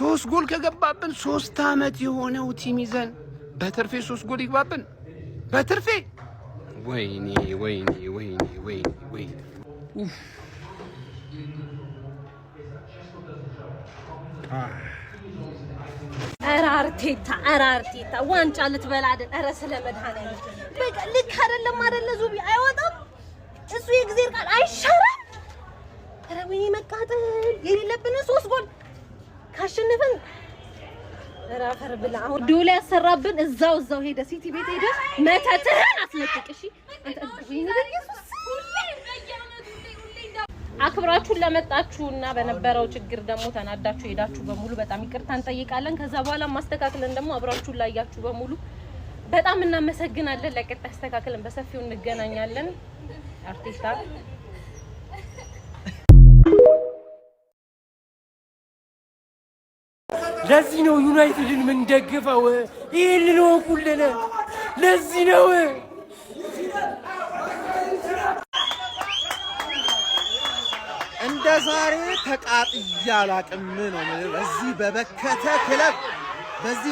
3 ጎል ከገባብን 3 አመት የሆነው ቲም ይዘን በትርፌ 3 ጎል ይገባብን በትርፌ ወይኔ ወይኔ ወይኔ ወይኔ ወይኔ አራርቴታ ዋንጫ ልትበላ አይደል? ኧረ ስለመድኃኒዓለም በቃ ልክ አይደለም አይደለ? ዙቢ አይወጣም እሱ የእግዚአብሔር ቃል አይሻርም። ኧረ ወይኔ መቃጠል የሌለብን 3 ጎል ካሸነፈን ራፈር ብላ አሁን ዶላ ያሰራብን እዛው ሄደ ሲቲ ቤት ሄደ መተትህን አስለቅቅ። እሺ አንተ ወይኔ ኢየሱስ አክብራችሁን ለመጣችሁና በነበረው ችግር ደግሞ ተናዳችሁ ሄዳችሁ በሙሉ በጣም ይቅርታ እንጠይቃለን። ከዛ በኋላ ማስተካከለን ደግሞ አብራችሁን ላያችሁ በሙሉ በጣም እናመሰግናለን። ለቀጣይ አስተካከለን በሰፊው እንገናኛለን። አርቲስታ ለዚህ ነው ዩናይትድን ምን ደግፈው ይሄን ነው ኩለለ ለዚህ ነው እንደ ዛሬ ተቃጥያ አላቅም ነው ማለት። በዚህ በበከተ ክለብ 3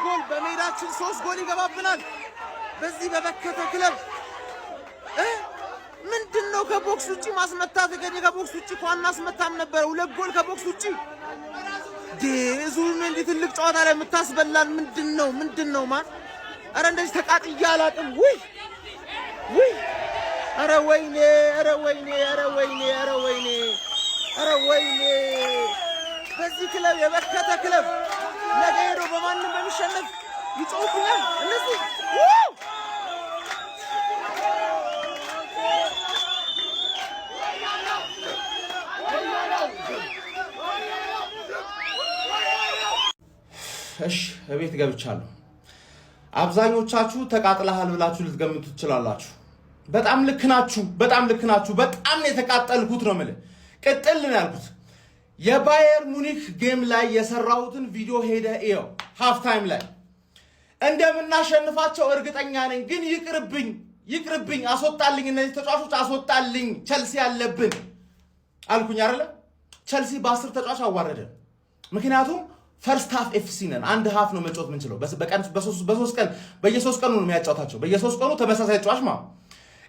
ጎል በሜዳችን 3 ጎል ይገባብናል። በዚህ በበከተ ክለብ ምንድነው ከቦክስ ውጪ ማስመታት? ከቦክስ ውጪ እንኳን አስመታም ነበር። 2 ጎል ከቦክስ ውጪ ዙም እንዴ ትልቅ ጨዋታ ላይ የምታስበላን ምንድነው ማን? አረ እንደዚህ ተቃጥያ አላቅም። ውይ አረ ወይኔ በዚህ ክለብ የበከተ ክለብ ነገ ሄዶ በማንም በሚሸነፍ ይጮሁኛል እነሱ። እሺ እቤት ገብቻለሁ። አብዛኞቻችሁ ተቃጥለሃል ብላችሁ ልትገምቱ ትችላላችሁ። በጣም ልክ ናችሁ። በጣም ነው የተቃጠልኩት ነው ማለት ቅጥል ነው ያልኩት። የባየር ሙኒክ ጌም ላይ የሰራሁትን ቪዲዮ ሄደ ይው ሃፍ ታይም ላይ እንደምናሸንፋቸው እርግጠኛ ነኝ። ግን ይቅርብኝ አስወጣልኝ፣ እነዚህ ተጫዋቾች አስወጣልኝ፣ ቸልሲ ያለብን አልኩኝ አይደለ? ቸልሲ በ10 ተጫዋች አዋረደ። ምክንያቱም ፈርስት ሃፍ ኤፍሲ ነን። አንድ ሃፍ ነው መጫወት የምንችለው። በቀን በ3 ቀን በየ3 ቀኑ ነው የሚያጫውታቸው። በየ3 ቀኑ ተመሳሳይ ተጫዋች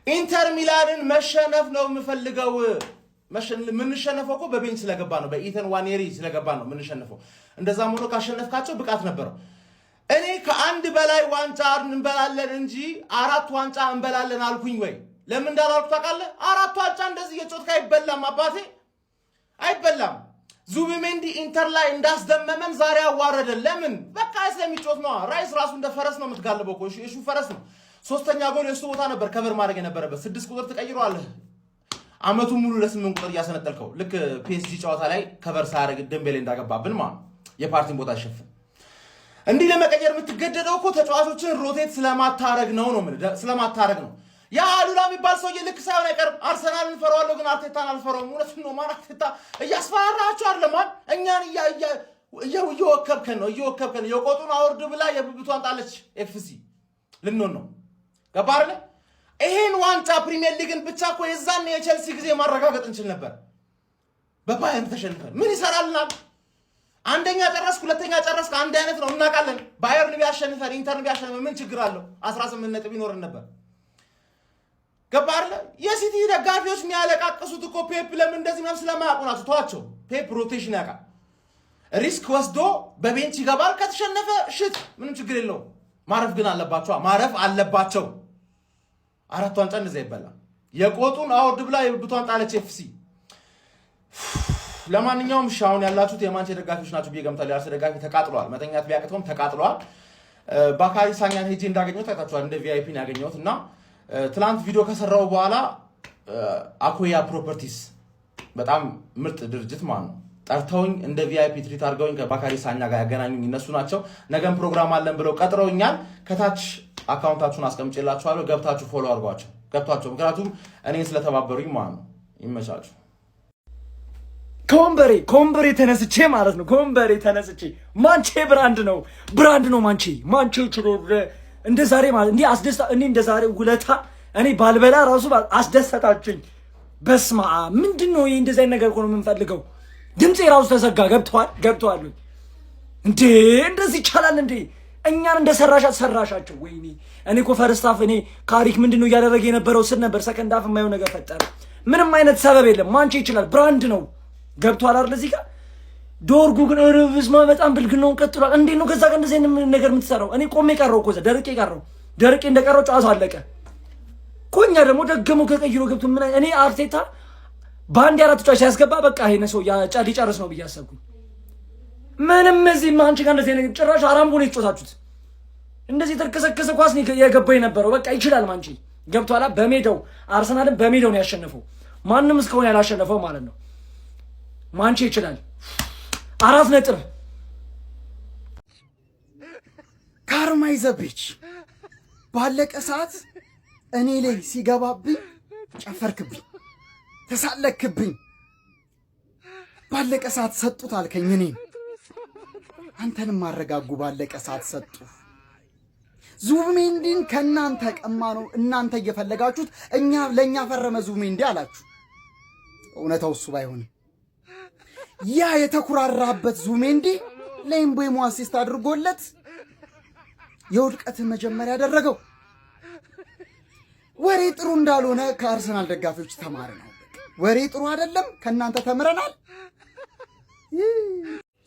ኢንተር ሚላንን መሸነፍ ነው የምፈልገው። ምንሸነፈው እኮ በቤንች ስለገባ ነው፣ በኢተን ዋኔሪ ስለገባ ነው ምንሸነፈው። እንደዛም ሆኖ ካሸነፍካቸው ብቃት ነበረው። እኔ ከአንድ በላይ ዋንጫ እንበላለን እንጂ 4 ዋንጫ እንበላለን አልኩኝ ወይ? ለምን እንዳላልኩ ታውቃለህ? 4 ዋንጫ እንደዚህ የጮትካ አይበላም አባቴ፣ አይበላም። ዙቢሜንዲ ኢንተር ላይ እንዳስደመመን ዛሬ አዋረደን። ለምን? በቃ ስለሚጮት ነው። ራይስ ራሱ እንደ ፈረስ ነው የምትጋልበው እኮ። እሺ ፈረስ ነው። 3ኛ ጎል የሱ ቦታ ነበር ከቨር ማድረግ የነበረበት። 6 ቁጥር ተቀይሯል። አመቱን ሙሉ ለ8 ቁጥር እያሰነጠልከው ልክ ፒኤስጂ ጨዋታ ላይ ከቨር ሳያደርግ ደምቤሌ እንዳገባብን የፓርቲን ቦታ ሸፍን። እንዲህ ለመቀየር የምትገደደው እኮ ተጫዋቾችን ሮቴት ስለማታረግ ነው። ያ አሉላ የሚባል ሰውዬ ልክ ሳይሆን አይቀርም። አርሰናልን እንፈራዋለሁ ግን አርቴታን አልፈራውም። እውነቱን ነው። ማን አርቴታ እያስፈራራችሁ አይደለም ማን እኛን እየወከብከን ነው። የቆጡን አውርድ ብላ የብብቷን ጣለች። ኤፍሲ ልንሆን ነው። ገባ አይደል? ይሄን ዋንጫ ፕሪሚየር ሊግን ብቻ እኮ የዛን የቸልሲ ጊዜ ማረጋገጥ እንችል ነበር። በባየርን ተሸንፈን ምን ይሰራልናል? አንደኛ ጨረስክ፣ ሁለተኛ ጨረስክ፣ አንድ አይነት ነው እናውቃለን። ባየርን ቢያሸንፈን ኢንተርን ቢያሸንፈን ምን ችግር አለው? 18 ነጥብ ይኖርን ነበር። ገባ አይደል? የሲቲ ደጋፊዎች የሚያለቃቅሱት እኮ ፔፕ ለምን እንደዚህ ነው ስለማያውቁ ናቸው። ተዋቸው። ፔፕ ሮቴሽን ያውቃል። ሪስክ ወስዶ በቤንች ይገባል። ከተሸነፈ ሽት ምንም ችግር የለውም። ማረፍ ግን አለባቸው። 4 ዋንጫ እንደዛ ይበላል። የቆጡን አውርድ ብላ የብብቷን ጣለች ኤፍሲ። ለማንኛውም ሻውን ያላችሁት የማንቸስተር ደጋፊዎች ናችሁ ብዬ ገምታለሁ። የአርሰናል ደጋፊ ተቃጥሏል። መተኛት ቢያቅተውም ተቃጥሏል። ባካሪ ሳኛን ሄጄ እንዳገኘሁት ታውቃችኋል። እንደ ቪአይፒ ነው ያገኘሁት እና ትላንት ቪዲዮ ከሰራው በኋላ አኮያ ፕሮፐርቲስ በጣም ምርጥ ድርጅት ማለት ነው ጠርተውኝ እንደ ቪአይፒ ትሪት አድርገውኝ ከባካሪ ሳኛ ጋር ያገናኙኝ እነሱ ናቸው። ነገም ፕሮግራም አለን ብለው ቀጥረውኛል። ከታች አካውንታችሁን አስቀምጬላችኋለሁ። ገብታችሁ ፎሎ አድርጓቸው ገብታችሁ፣ ምክንያቱም እኔን ስለተባበሩኝ ማለት ነው። ይመቻችሁ። ከወንበሬ ተነስቼ ማለት ነው። ከወንበሬ ተነስቼ ማንቼ ብራንድ ነው ማንቼ ችሎ እንደ ዛሬ ማለት እንዴ አስደስታ እኔ እንደ ዛሬ ውለታ እኔ ባልበላ ራሱ አስደሰታችሁኝ። በስማ ምንድነው ይሄ? እንደዚህ አይነት ነገር እኮ ነው የምንፈልገው። ድምጼ ራሱ ተዘጋ። ገብቷል እንዴ? እንደዚህ ይቻላል እንዴ? እኛን እንደሰራሻት ሰራሻቸው። ወይኔ እኔ እኮ ፈርስት ሃፍ እኔ ካሪክ ምንድነው እያደረገ የነበረው ስል ነበር። ሰከንድ ሃፍ የማየው ነገር ፈጠረ። ምንም አይነት ሰበብ የለም። ማንቼ ይችላል፣ ብራንድ ነው። ገብቷል አይደል? እዚህ ጋር ዶርጉ ግን ርብስማ በጣም ብልግናውን ቀጥሏል። እንዴ ነው ከዛ ጋር እንደዚህ አይነት ነገር የምትሰራው? እኔ ቆሜ ቀረው እኮ ደረቄ እንደቀረው ጨዋታው አለቀ። ኮኛ ደግሞ ደገሙ ከቀይሮ ገብቶ ምን እኔ አርቴታ ባንድ ያራት ጨዋታ ሲያስገባ በቃ ይሄ ነው ያጫዲ ጨርስ ነው ብያሰብኩኝ። ምንም እዚህ ማንቺ ጋር እንደዚህ ነገር ጭራሽ አራምቦ ነው የተጫወታችሁት። እንደዚህ ተርከሰከሰ ኳስ ነው የገባው የነበረው። በቃ ይችላል ማንቺ ገብቷላ። በሜዳው አርሰናልን በሜዳው ነው ያሸነፈው። ማንም እስካሁን ያላሸነፈው ማለት ነው። ማንቺ ይችላል። 4 ነጥብ ካርማይዘቢች ባለቀ ሰዓት እኔ ላይ ሲገባብኝ ጨፈርክብኝ፣ ተሳለክብኝ። ባለቀ ሰዓት ሰጡት አልከኝ። እኔም አንተንም አረጋጉ። ባለቀ ሰዓት ሰጡ። ዙቢሜንዲን ከእናንተ ቀማ ነው እናንተ እየፈለጋችሁት፣ እኛ ለእኛ ፈረመ ዙቢሜንዲ አላችሁ። እውነታው እሱ ባይሆንም ያ የተኩራራበት ዙቢሜንዲ ለኤምቤሞ አሲስት አድርጎለት የውድቀትን መጀመሪያ ያደረገው። ወሬ ጥሩ እንዳልሆነ ከአርሰናል ደጋፊዎች ተማርነው። ወሬ ጥሩ አይደለም፣ ከእናንተ ተምረናል።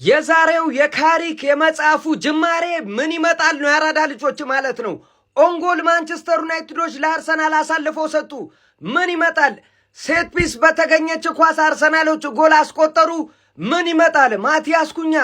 የዛሬው የካሪክ የመጽሐፉ ጅማሬ ምን ይመጣል ነው ያራዳ ልጆች ማለት ነው። ኦንጎል ማንቸስተር ዩናይትዶች ለአርሰናል አሳልፈው ሰጡ። ምን ይመጣል? ሴት ፒስ በተገኘች ኳስ አርሰናሎች ጎል አስቆጠሩ። ምን ይመጣል? ማቲያስ ኩኛ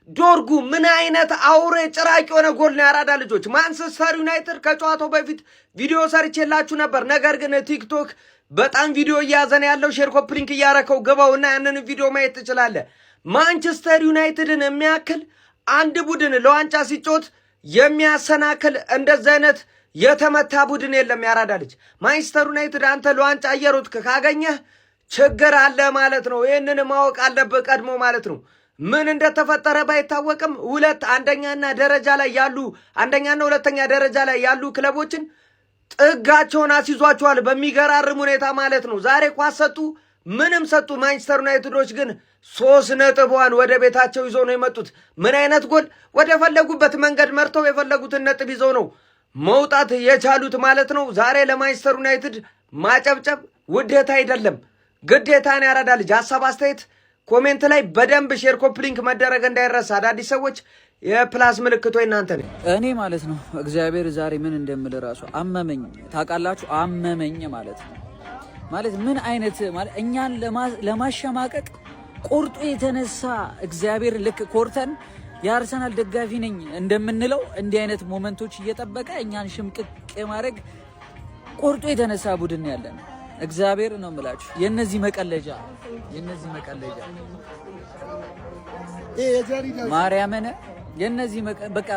ዶርጉ ምን አይነት አውሬ ጭራቅ የሆነ ጎል ነው ያራዳ ልጆች። ማንቸስተር ዩናይትድ ከጨዋታው በፊት ቪዲዮ ሰርቼላችሁ ነበር። ነገር ግን ቲክቶክ በጣም ቪዲዮ እያዘነ ያለው ሼር ኮፕሊንክ እያረከው ገባውና ያንን ቪዲዮ ማየት ትችላለህ። ማንቸስተር ዩናይትድን የሚያክል አንድ ቡድን ለዋንጫ ሲጮት የሚያሰናክል እንደዚህ አይነት የተመታ ቡድን የለም። ያራዳ ልጅ ማንቸስተር ዩናይትድ አንተ ለዋንጫ እየሮጥክ ካገኘህ ችግር አለ ማለት ነው። ይህንን ማወቅ አለብህ ቀድሞ ማለት ነው። ምን እንደተፈጠረ ባይታወቅም አንደኛና ሁለተኛ ደረጃ ላይ ያሉ ክለቦችን ጥጋቸውን አስይዟቸዋል በሚገራርም ሁኔታ ማለት ነው። ዛሬ ኳስ ሰጡ፣ ምንም ሰጡ። ማንቸስተር ዩናይትዶች ግን 3 ነጥቧን ወደ ቤታቸው ይዘው ነው የመጡት። ምን አይነት ጎል! ወደ ፈለጉበት መንገድ መርተው የፈለጉትን ነጥብ ይዘው ነው መውጣት የቻሉት ማለት ነው። ዛሬ ለማንቸስተር ዩናይትድ ማጨብጨብ ውዴታ አይደለም ግዴታ ነው። ያራዳ ልጅ ሀሳብ አስተያየት ኮሜንት ላይ በደንብ ሼር ኮፕሊንክ መደረግ እንዳይረሳ። አዳዲስ ሰዎች የፕላስ ምልክቶ እናንተ ነው። እኔ ማለት ነው እግዚአብሔር ዛሬ ምን እንደምል ራሱ አመመኝ። ታውቃላችሁ አመመኝ ማለት ነው። ማለት ምን አይነት ማለት እኛን ለማሸማቀቅ ቁርጡ የተነሳ እግዚአብሔር ልክ ኮርተን የአርሰናል ደጋፊ ነኝ እንደምንለው እንዲህ አይነት ሞመንቶች እየጠበቀ እኛን ሽምቅቅ ማድረግ ቁርጡ የተነሳ ቡድን ያለን እግዚአብሔር ነው የምላችሁ። የነዚህ መቀለጃ ማርያምን የነዚህ በቃ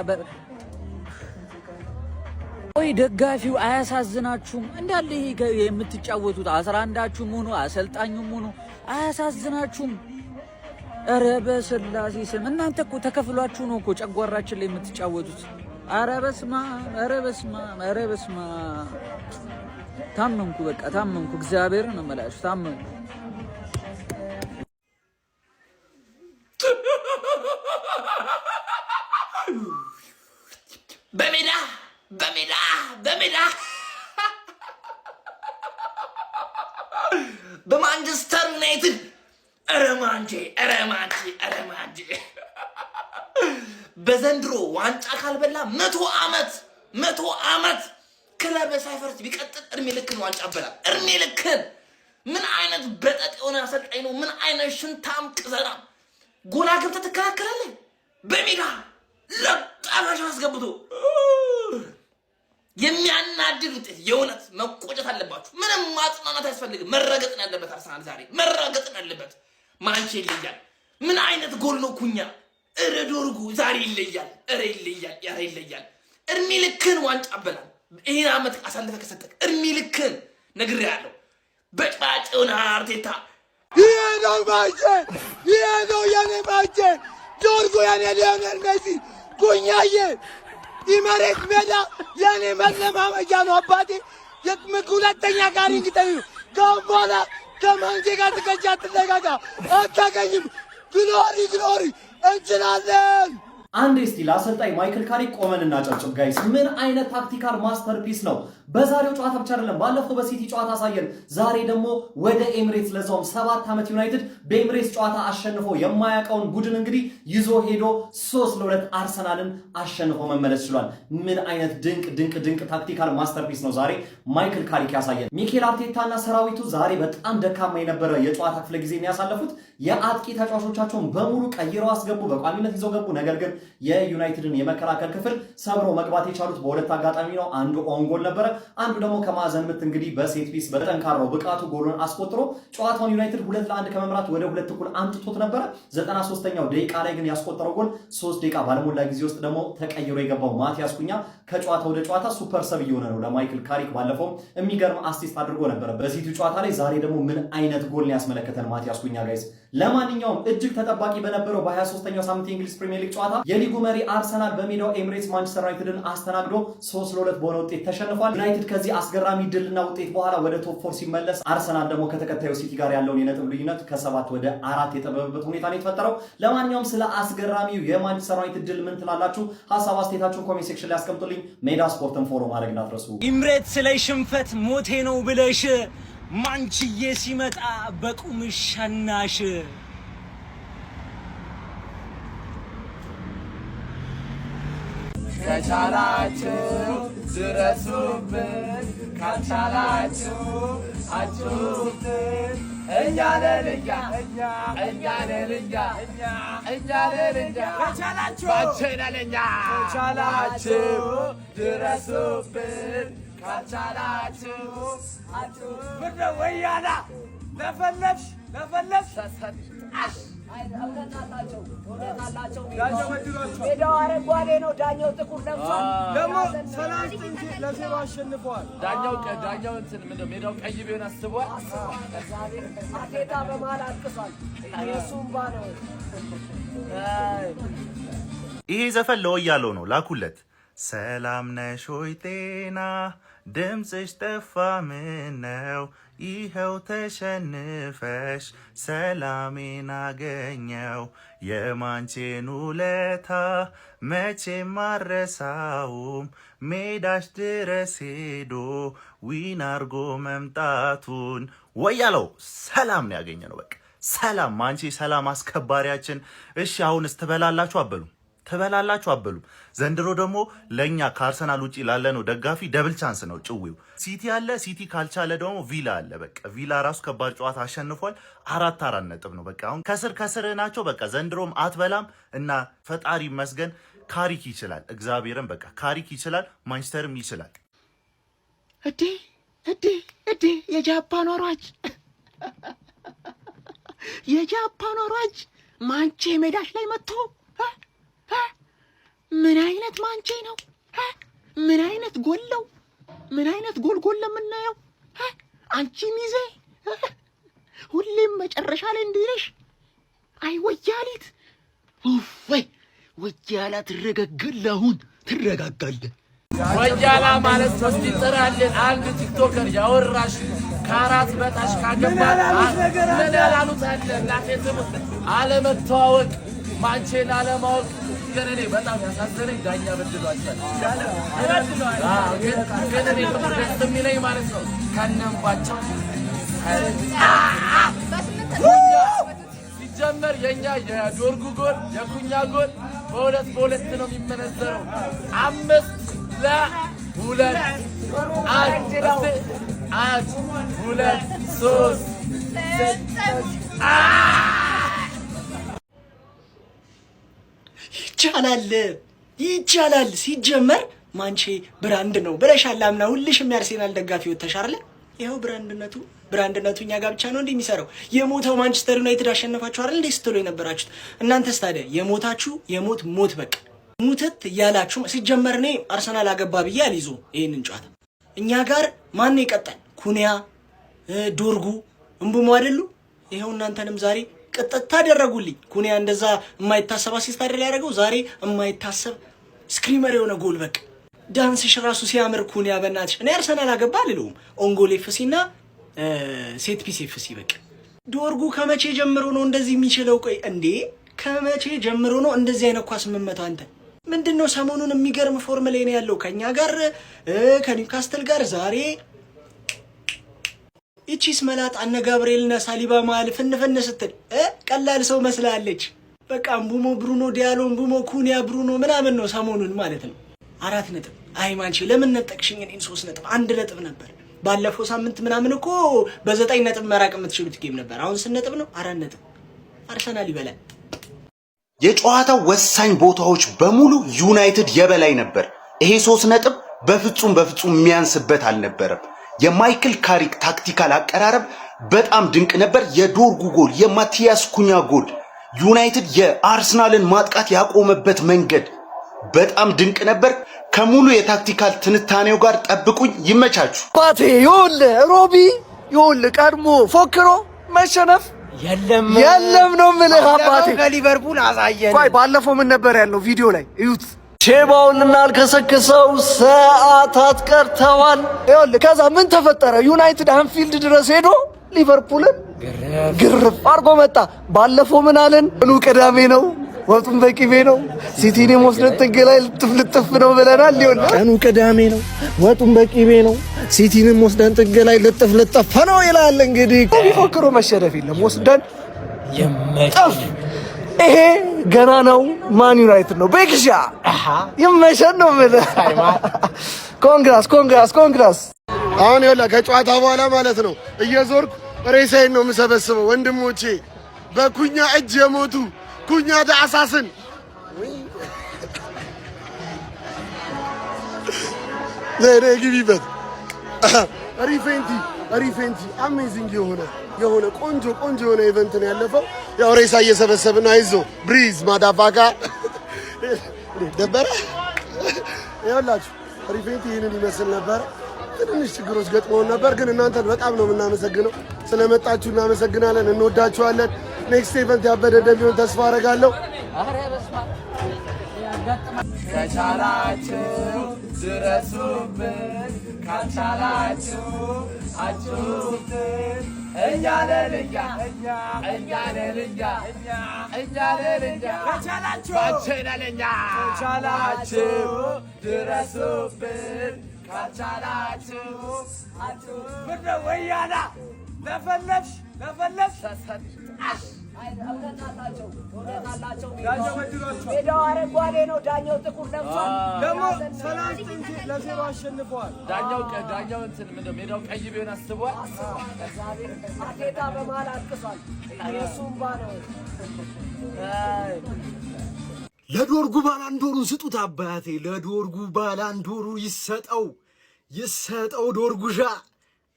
ወይ ደጋፊው አያሳዝናችሁም? እንዳለ ይሄ የምትጫወቱት 11ዳችሁም ሆኖ አሰልጣኙም ሆኖ አያሳዝናችሁም? ኧረ በስላሴ ስም እናንተ እኮ ተከፍሏችሁ ነው እኮ ጨጓራችን ላይ የምትጫወቱት። ኧረ በስመ አብ ታመምኩ፣ በቃ ታመምኩ። እግዚአብሔር ነው የምላችሁ ታመምኩ። በሜዳ በማንቸስተር ዩናይትድ ኧረ ማንቼ በዘንድሮ ዋንጫ ካልበላ 100 ዓመት ክለብ ሳይፈርስ ቢቀጥል እድሜ ልክን ዋንጫ በላ። እድሜ ልክን። ምን አይነት በጠጥ የሆነ አሰልጣኝ ነው? ምን አይነት ሽንታም ቅዘና! ጎላ ገብተህ ትከላከላለህ በሜዳ ለጣፋሽ አስገብቶ የሚያናድድ ውጤት። የእውነት መቆጨት አለባችሁ። ምንም ማጽናናት አያስፈልግም። መረገጥን ያለበት አርሰናል ዛሬ መረገጥን ያለበት። ማንቼ ይለያል። ምን አይነት ጎል ነው ኩኛ! እረ ዶርጉ ዛሬ ይለያል። ይለያል። እድሜ ልክን ዋንጫ በላ። ይሄን አመት አሳልፈ ከሰጠክ እድሜ ልክን ነግሬሃለሁ። በጭባጭውን አርቴታ ይሄ ነው የኔ ማንቼ ዶርጉ የኔ ሊዮኔል ሜሲ ኩኛዬ ኢመሬት ሜዳ የኔ መለማመጃ ነው አባቴ። ሁለተኛ ጋር እንግዲህ ከአሁን በኋላ ከማንቼ ጋር ትቀጫ አትለጋጋ አታገኝም። ግሎሪ ግሎሪ እንችላለን። አንድ እስቲ ለአሰልጣኝ ማይክል ካሪክ ቆመን እናጨብጭብ ጋይስ። ምን አይነት ታክቲካል ማስተርፒስ ነው! በዛሬው ጨዋታ ብቻ አይደለም፣ ባለፈው በሲቲ ጨዋታ አሳየን። ዛሬ ደግሞ ወደ ኤምሬትስ ለዛውም 7 ዓመት ዩናይትድ በኤምሬትስ ጨዋታ አሸንፎ የማያውቀውን ቡድን እንግዲህ ይዞ ሄዶ 3-2 አርሰናልን አሸንፎ መመለስ ችሏል። ምን አይነት ድንቅ ታክቲካል ማስተርፒስ ነው ዛሬ ማይክል ካሪክ ያሳየን። ሚኬል አርቴታና ሰራዊቱ ዛሬ በጣም ደካማ የነበረ የጨዋታ ክፍለ ጊዜ ያሳለፉት የአጥቂ ተጫዋቾቻቸውን በሙሉ ቀይረው አስገቡ፣ በቋሚነት ይዘው ገቡ። ነገር ግን የዩናይትድን የመከላከል ክፍል ሰብሮ መግባት የቻሉት በሁለት አጋጣሚ ነው። አንዱ ኦን ጎል ነበረ፣ አንዱ ደግሞ ከማዕዘን ምት እንግዲህ በሴት ፒስ በጠንካራው ብቃቱ ጎሉን አስቆጥሮ ጨዋታውን ዩናይትድ 2-1 ከመምራት ወደ 2-1 አምጥቶት ነበረ። 93ኛው ደቂቃ ላይ ግን ያስቆጠረው ጎል 3 ደቂቃ ባለሞላ ጊዜ ውስጥ ደግሞ ተቀይሮ የገባው ማቲያስ ኩኛ ከጨዋታ ወደ ጨዋታ ሱፐር ሰብ እየሆነ ነው ለማይክል ካሪክ። ባለፈው የሚገርም አሲስት አድርጎ ነበረ በሲቲ ጨዋታ ላይ። ዛሬ ደግሞ ምን አይነት ጎል ያስመለከተን ማቲያስ ኩኛ ጋይስ። ለማንኛውም እጅግ ተጠባቂ በነበረው በ23ኛው ሳምንት የእንግሊዝ ፕሪሚየር ሊግ ጨዋታ የሊጉ መሪ አርሰናል በሜዳው ኤምሬትስ ማንቸስተር ዩናይትድን አስተናግዶ 3-2 በሆነ ውጤት ተሸንፏል። ዩናይትድ ከዚህ አስገራሚ ድልና ውጤት በኋላ ወደ ቶፕ 4 ሲመለስ፣ አርሰናል ደግሞ ከተከታዩ ሲቲ ጋር ያለውን የነጥብ ልዩነት ከ7 ወደ 4 የጠበበበት ሁኔታ ነው የተፈጠረው። ለማንኛውም ስለ አስገራሚው የማንቸስተር ዩናይትድ ድል ምን ትላላችሁ? ሀሳብ አስተያየታችሁን ኮሜንት ሴክሽን ላይ አስቀምጡልኝ። ሜዳ ስፖርትን ፎሎ ማድረግ እንዳትረሱ። ኤምሬትስ ላይ ሽንፈት ሞቴ ነው ብለሽ ማንችዬ ሲመጣ በቁምሽ ሸናሽ ከቻላችሁ ድረሱብን፣ ካልቻላችሁ አጩብን። እኛ ነን ከቻላችሁ ድረሱብን፣ ካልቻላችሁ አጩብን። ወያላ ለፈለፍሽ እውነት አላቸው። ሜዳው አረንጓዴ ነው፣ ዳኛው ጥቁር ለብሷል። ደግሞ 30 እንጂ ለ0 አሸንፈዋል። ዳኛው እንትን ምንድነው ሜዳው ቀይ ቢሆን አስቧል። አርቴታ በመሃል አልቅሷል። የሱም ባለው ይሄ ዘፈን ለወያለው ነው፣ ላኩለት። ሰላም ነሽ ሆይ ጤና ድምፅሽ ጠፋ ምነው ይኸው ተሸንፈሽ ሰላሜን አገኘው የማንቼን ውለታ መቼም አረሳውም ሜዳሽ ድረስ ሄዶ ዊን አርጎ መምጣቱን ወያለው ሰላም ነው ያገኘ ነው። በቃ ሰላም ማንቼ ሰላም አስከባሪያችን። እሺ አሁንስ ትበላላችሁ አበሉም። ዘንድሮ ደግሞ ለኛ ከአርሰናል ውጪ ላለነው ደጋፊ ደብል ቻንስ ነው ጭዊው። ሲቲ አለ፣ ሲቲ ካልቻለ ደግሞ ቪላ አለ። በቃ ቪላ ራሱ ከባድ ጨዋታ አሸንፏል። 4 ነጥብ ነው። በቃ አሁን ከስር ናቸው። በቃ ዘንድሮም አትበላም እና ፈጣሪ መስገን ካሪክ ይችላል። እግዚአብሔርን በቃ ካሪክ ይችላል፣ ማንቸስተርም ይችላል። እዴ የጃፓን ወራጅ ማንቼ ሜዳሽ ላይ መጥቶ ምን አይነት ማንቼ ነው? ምን አይነት ጎለው? ምን አይነት ጎል ለምናየው? አንቺ ሚዜ ሁሌም መጨረሻ ላይ እንዲልሽ አይ ወያሊት ወይ ወያላ ትረጋጋለህ። ወያላ ማለት እስቲ ጥራልን አንድ ቲክቶከር ያወራሽ ከአራት በታች ካገባል ምን ያላሉት አለ እናቴ ትሙት አለመተዋወቅ ማንቼን አለማወቅ ግን እኔ በጣም ያሳዘነኝ ዳኛ በድሏቸዋል። ግን እኔ ደስ የሚለኝ ማለት ነው ከነምባቸው ሲጀመር የኛ የዶርጉ ጎል የኩኛ ጎል በሁለት ነው የሚመነዘረው። 5-2 1 2 3 ይቻላል። ሲጀመር ማንቼ ብራንድ ነው ብለሻል። አምና ሁልሽም የአርሴናል ደጋፊ ወተሻርለ ይኸው ብራንድነቱ እኛ ጋር ብቻ ነው እንዴ የሚሰራው? የሞተው ማንቸስተር ዩናይትድ አሸነፋችሁ አይደል እንዴ ስትሉ የነበራችሁት እናንተስ ታዲያ የሞታችሁ ሞት በቃ ሙተት ያላችሁ። ሲጀመር እኔ አርሰናል አገባ ብዬ አልይዞ ይሄንን ጨዋታ እኛ ጋር ማን ይቀጣል? ኩኒያ ዶርጉ እምቡሞ አይደሉ? ይኸው እናንተንም ዛሬ ቅጥታ ታደረጉልኝ። ኩኒያ እንደዛ የማይታሰብ አሲስት አይደል ያደረገው? ዛሬ የማይታሰብ ስክሪመር የሆነ ጎል በቃ ዳንስሽ ራሱ ሲያምር ኩኒያ በእናትሽ። እኔ አርሰናል አገባ አልለውም። ኦንጎል ኤፍሲ እና ሴት ፒስ ኤፍሲ በቃ ዶርጉ ከመቼ ጀምሮ ነው እንደዚህ የሚችለው? ቆይ እንዴ ከመቼ ጀምሮ ነው እንደዚህ አይነት ኳስ የምመታው? አንተ ምንድነው? ሰሞኑን የሚገርም ፎርም ላይ ነው ያለው ከኛ ጋር ከኒውካስትል ጋር ዛሬ እቺስ መላጥ አነ ጋብርኤልና ሳሊባ መሀል ፍንፍን ስትል ቀላል ሰው መስላለች። በቃ ቡሞ ብሩኖ ዲያሎ ቡሞ ኩኒያ ብሩኖ ምናምን ነው ሰሞኑን ማለት ነው። 4 ነጥብ። አይ ማንቺ ለምን ነጠቅሽኝ? እኔን 3 ነጥብ 1 ነጥብ ነበር ባለፈው ሳምንት ምናምን እኮ በ9 ነጥብ መራቅ የምትችሉት ጌም ነበር። አሁን 8 ነጥብ ነው 4 ነጥብ። አርሰናል ይበላል። የጨዋታው ወሳኝ ቦታዎች በሙሉ ዩናይትድ የበላይ ነበር። ይሄ 3 ነጥብ በፍጹም የሚያንስበት አልነበረም። የማይክል ካሪክ ታክቲካል አቀራረብ በጣም ድንቅ ነበር። የዶርጉ ጎል፣ የማቲያስ ኩኛ ጎል ዩናይትድ የአርሰናልን ማጥቃት ያቆመበት መንገድ በጣም ድንቅ ነበር። ከሙሉ የታክቲካል ትንታኔው ጋር ጠብቁኝ። ይመቻችሁ። ባቴ ሮቢ ቀድሞ ፎክሮ መሸነፍ የለም ነው የምልህ አባቴ። ከሊቨርፑል አሳየን። ቆይ ባለፈው ምን ነበር ያለው ቪዲዮ ላይ እዩት። ሼባውን እናልከሰክሰው ሰዓታት ቀርተዋል። ከዛ ምን ተፈጠረ? ዩናይትድ አንፊልድ ድረስ ሄዶ ሊቨርፑልን ግርፍ አርጎ መጣ። ባለፈው ምን አለን? ቅዳሜ ነው ወጡን በቂቤ ነው ሲቲን ወስደን ጥግ ላይ ልጥፍ ነው ብለናል። ቀኑ ቅዳሜ ነው ወጡን በቂቤ ነው ሲቲን ወስደን ጥግ ላይ ልጥፍ ነው ይላል። እንግዲህ ቢፎክሮ መሸነፍ የለም ወስደን የመጣፍ ይሄ ገና ነው። ማን ዩናይትድ ነው ቤክሻ ይመሸን ነው ማለት ኮንግራስ። አሁን ከጨዋታ በኋላ ማለት ነው እየዞርኩ ሬሳዬን ነው የምሰበስበው። ወንድሞቼ በኩኛ እጅ የሞቱ ኩኛ ዳሳስን ዘሬ ግቢበት ሪፌንቲ አሜዚንግ የሆነ ቆንጆ የሆነ ኢቨንት ነው ያለፈው። ያው ሬሳ እየሰበሰብን አይዞ ብሪዝ ማዳፋካ ደበረ ይኸውላችሁ ሪፌንቲ ይህንን ይመስል ነበር። ትንሽ ችግሮች ገጥመውን ነበር፣ ግን እናንተን በጣም ነው የምናመሰግነው። ስለመጣችሁ እናመሰግናለን። እንወዳችኋለን። ኔክስት ኢቨንት ያበደ እንደሚሆን ተስፋ አደርጋለሁ። ከቻላችሁ ድረሱብን፣ ካልቻላችሁ አጩብን። እኛ ነን ከቻላችሁ ድረሱብን፣ ካልቻላችሁ ምነው ወያላ ለፈለፍሽ ሜዳው አረንጓዴ ነው። ዳኛው ጥቁር ለብሷል። ደግሞ 3-0 አሸንፈዋል። ዳኛው እንትን ምንድነው ሜዳው ቀይ ቢሆን አስቧል። አርቴታ በመሃል አልቅሷል። የሱም ባለው ለዶርጉ ባላንዶሩን ስጡት አባቴ። ለዶርጉ ባላንዶሩ ይሰጠው ዶርጉሻ።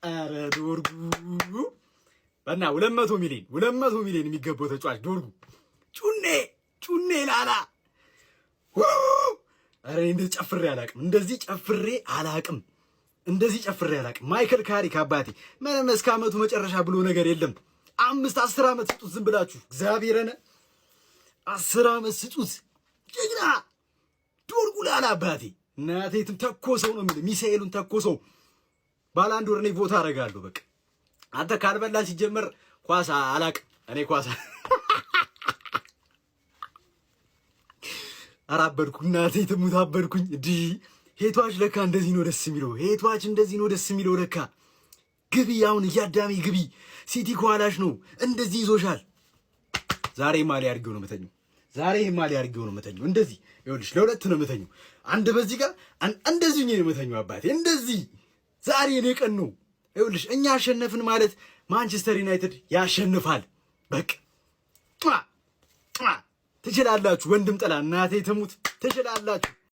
አረ ዶርጉ በና 200 ሚሊዮን የሚገባው ተጫዋች ዶርጉ ጩኔ ላላ። አረ እንደዚህ ጨፍሬ አላቅም። ማይክል ካሪክ አባቴ ምንም እስከ ዓመቱ መጨረሻ ብሎ ነገር የለም። 5-10 ዓመት ስጡት ዝም ብላችሁ እግዚአብሔርን 10 ዓመት ስጡት። ጀግና ዶርጉ ላላ አባቴ። እናቴትም ተኮሰው ነው የሚል ሚሳኤሉን ተኮሰው። ባላንዶር እኔ ቮት አደርጋለሁ። በቃ አንተ ካልበላ ሲጀመር ኳስ አላቅም እኔ ኳስ አራበድኩ። እናቴ ትሙት አበድኩኝ። ሄቷች ለካ እንደዚህ ነው ደስ የሚለው። ለካ ግቢ፣ አሁን እያዳሜ ግቢ። ሲቲ ከኋላሽ ነው እንደዚህ ይዞሻል። ዛሬ ማሊ አድርጌው ነው መተኛው። እንደዚህ ይኸውልሽ፣ ለሁለት ነው መተኛው። አንድ በዚህ ጋር እንደዚህ ነው መተኛው አባቴ። እንደዚህ ዛሬ እኔ ቀን ነው። ይኸውልሽ እኛ አሸነፍን ማለት ማንቸስተር ዩናይትድ ያሸንፋል። በቃ ትችላላችሁ። ወንድም ጥላ እናቴ ትሙት ትችላላችሁ።